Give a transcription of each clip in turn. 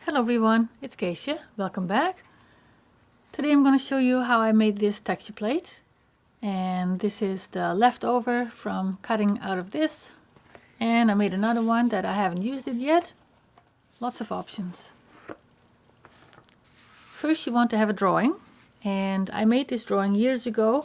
Hello everyone, it's Keesje. Welcome back. Today I'm going to show you how I made this texture plate. And this is the leftover from cutting out of this. And I made another one that I haven't used it yet. Lots of options. First you want to have a drawing. And I made this drawing years ago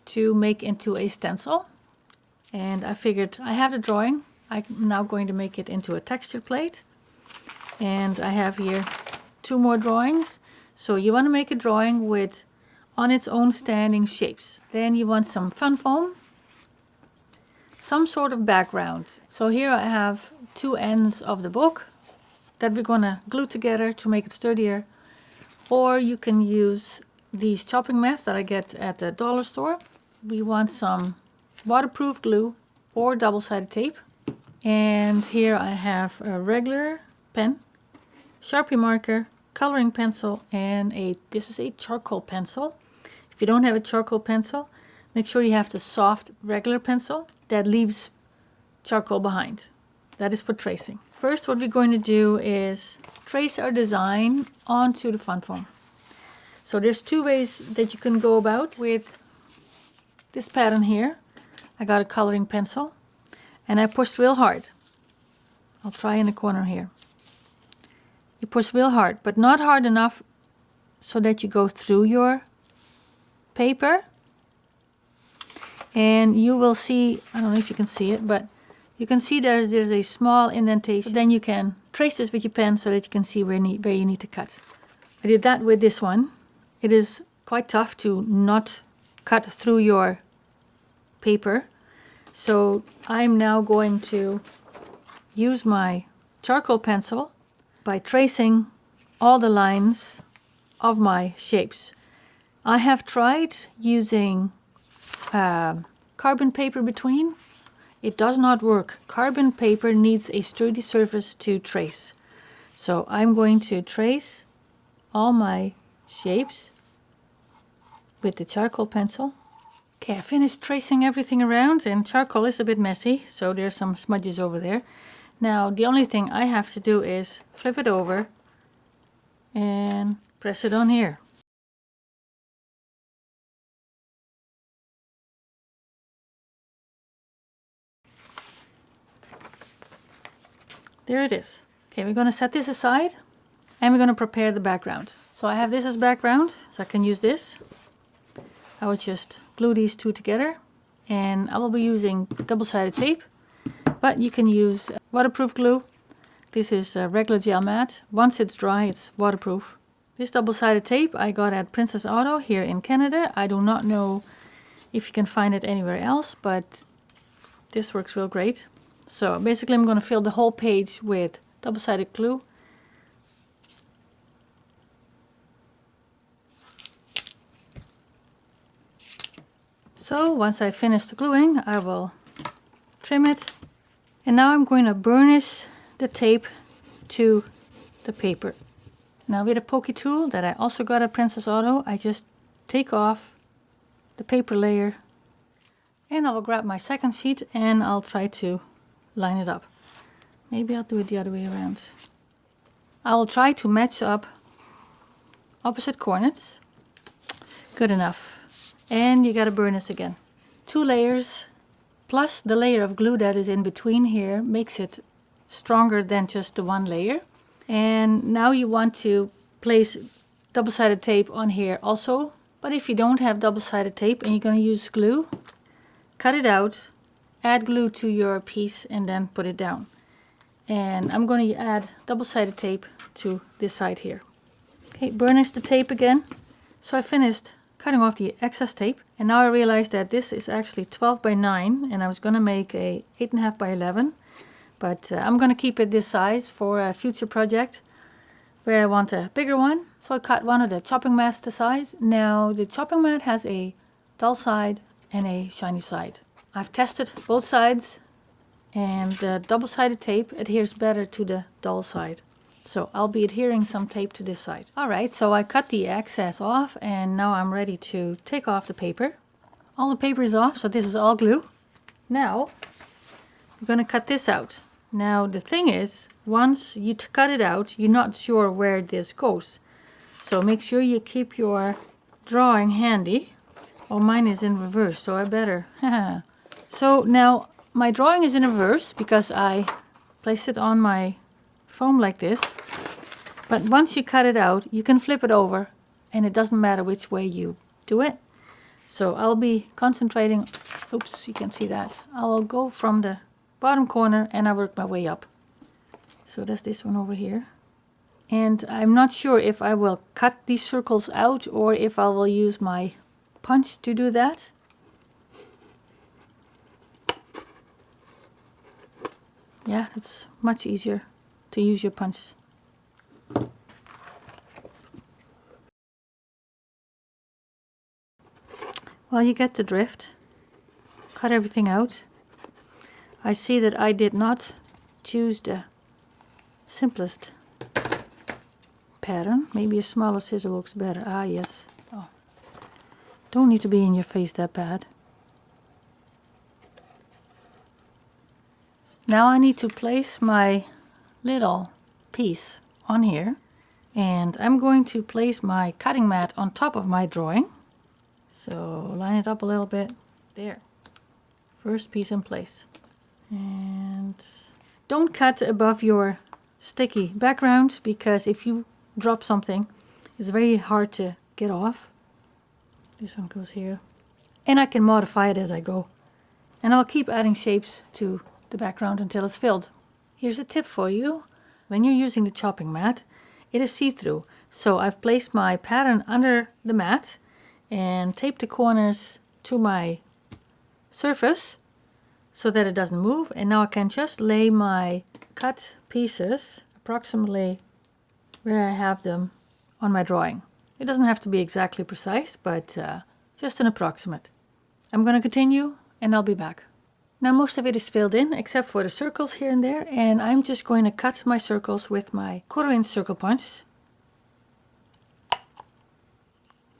to make into a stencil. And I figured I have the drawing. I'm now going to make it into a texture plate. And I have here 2 more drawings. So you want to make a drawing with on its own standing shapes. Then you want some fun foam, some sort of background. So here I have 2 ends of the book that we're going to glue together to make it sturdier. Or you can use these chopping mats that I get at the dollar store. We want some waterproof glue or double-sided tape. And here I have a regular pen, Sharpie marker, coloring pencil, and this is a charcoal pencil. If you don't have a charcoal pencil, make sure you have the soft regular pencil that leaves charcoal behind. That is for tracing. First, what we're going to do is trace our design onto the fun foam. So there's 2 ways that you can go about with this pattern here. I got a coloring pencil and I pushed real hard. I'll try in the corner here. You push real hard, but not hard enough so that you go through your paper. And you will see, I don't know if you can see it, but you can see there's a small indentation. So then you can trace this with your pen so that you can see where you need to cut. I did that with this one. It is quite tough to not cut through your paper. So I'm now going to use my charcoal pencil by tracing all the lines of my shapes. I have tried using carbon paper between. It does not work. Carbon paper needs a sturdy surface to trace. So I'm going to trace all my shapes with the charcoal pencil. Okay, I finished tracing everything around, and charcoal is a bit messy, so there's some smudges over there. Now the only thing I have to do is flip it over and press it on here. There it is. Okay, we're going to set this aside and we're going to prepare the background. So I have this as background, so I can use this. I will just glue these 2 together, and I will be using double-sided tape. But you can use waterproof glue. This is a regular gel mat. Once it's dry, it's waterproof. This double-sided tape I got at Princess Auto here in Canada. I do not know if you can find it anywhere else, but this works real great. So basically I'm going to fill the whole page with double-sided glue. So once I finish the gluing, I will trim it. And now I'm going to burnish the tape to the paper. Now with a pokey tool that I also got at Princess Auto, I just take off the paper layer. And I will grab my second sheet and I'll try to line it up. Maybe I'll do it the other way around. I will try to match up opposite corners. Good enough. And you gotta burn this again. 2 layers. Plus the layer of glue that is in between here makes it stronger than just the 1 layer. And now you want to place double-sided tape on here also. But if you don't have double-sided tape and you're going to use glue, cut it out, add glue to your piece, and then put it down. And I'm going to add double-sided tape to this side here. Okay, burnish the tape again. So I finished cutting off the excess tape, and now I realize that this is actually 12 by 9 and I was going to make a 8.5 by 11, but I'm going to keep it this size for a future project where I want a bigger one. So I cut one of the chopping mats to size. Now the chopping mat has a dull side and a shiny side. I've tested both sides and the double-sided tape adheres better to the dull side. So I'll be adhering some tape to this side. Alright, so I cut the excess off and now I'm ready to take off the paper. All the paper is off, so this is all glue. Now, I'm going to cut this out. Now the thing is, once you cut it out, you're not sure where this goes. So make sure you keep your drawing handy. Oh, mine is in reverse, so I better. So now my drawing is in reverse because I placed it on my foam like this. But once you cut it out, you can flip it over and it doesn't matter which way you do it. So I'll be concentrating, oops, you can see that. I'll go from the bottom corner and I work my way up. So that's this one over here. And I'm not sure if I will cut these circles out or if I will use my punch to do that. Yeah, it's much easier to use your punch. Well, you get the drift. Cut everything out. I see that I did not choose the simplest pattern. Maybe a smaller scissor looks better. Ah, yes. Oh. Don't need to be in your face that bad. Now I need to place my little piece on here. And I'm going to place my cutting mat on top of my drawing. So line it up a little bit. There. First piece in place. And don't cut above your sticky background, because if you drop something, it's very hard to get off. This one goes here. And I can modify it as I go. And I'll keep adding shapes to the background until it's filled. Here's a tip for you. When you're using the chopping mat, it is see-through. So I've placed my pattern under the mat and taped the corners to my surface so that it doesn't move. And now I can just lay my cut pieces approximately where I have them on my drawing. It doesn't have to be exactly precise, but just an approximate. I'm going to continue and I'll be back. Now most of it is filled in except for the circles here and there, and I'm just going to cut my circles with my 1/4" circle punch.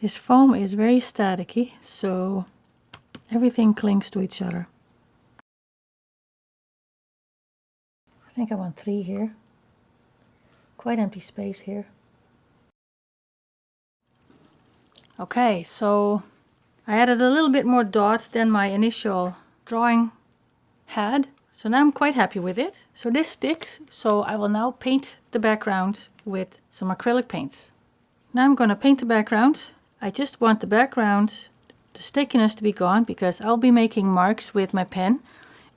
This foam is very staticky, so everything clings to each other. I think I want 3 here. Quite empty space here. Okay, so I added a little bit more dots than my initial drawing had. So now I'm quite happy with it. So this sticks, so I will now paint the background with some acrylic paints. Now I'm going to paint the background. I just want the background, the stickiness to be gone, because I'll be making marks with my pen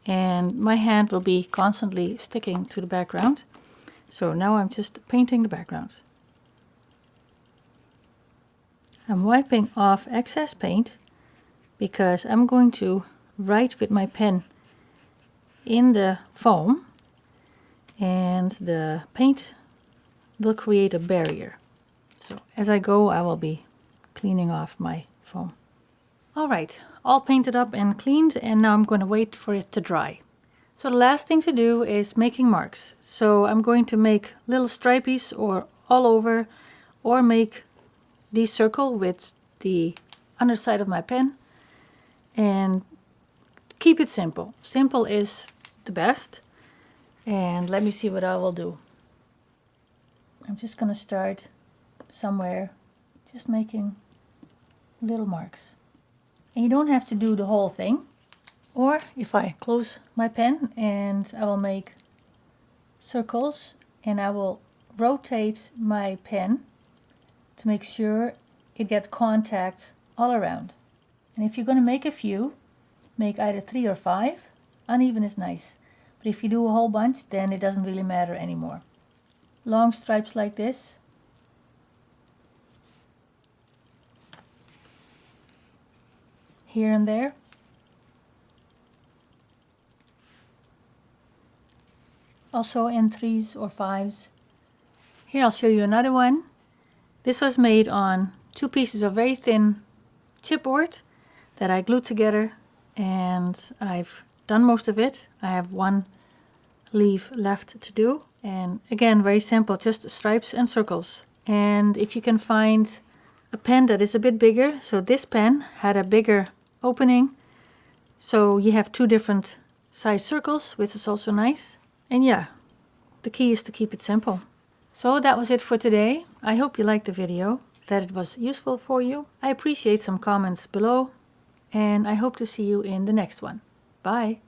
and my hand will be constantly sticking to the background. So now I'm just painting the background. I'm wiping off excess paint because I'm going to write with my pen in the foam and the paint will create a barrier. So as I go, I will be cleaning off my foam. Alright, all painted up and cleaned, and now I'm going to wait for it to dry. So the last thing to do is making marks. So I'm going to make little stripies or all over, or make this circle with the underside of my pen, and keep it simple. Simple is the best. And let me see what I will do. I'm just going to start somewhere, just making little marks. And you don't have to do the whole thing. Or if I close my pen and I will make circles and I will rotate my pen to make sure it gets contact all around. And if you're going to make a few, make either 3 or 5. Uneven is nice. But if you do a whole bunch, then it doesn't really matter anymore. Long stripes like this. Here and there. Also in 3s or 5s. Here I'll show you another one. This was made on 2 pieces of very thin chipboard that I glued together, and I've done most of it. I have 1 leaf left to do, and again, very simple, just stripes and circles. And if you can find a pen that is a bit bigger, so this pen had a bigger opening, so you have 2 different size circles, which is also nice. And yeah, the key is to keep it simple. So that was it for today. I hope you liked the video, that it was useful for you. I appreciate some comments below, and I hope to see you in the next one. Bye!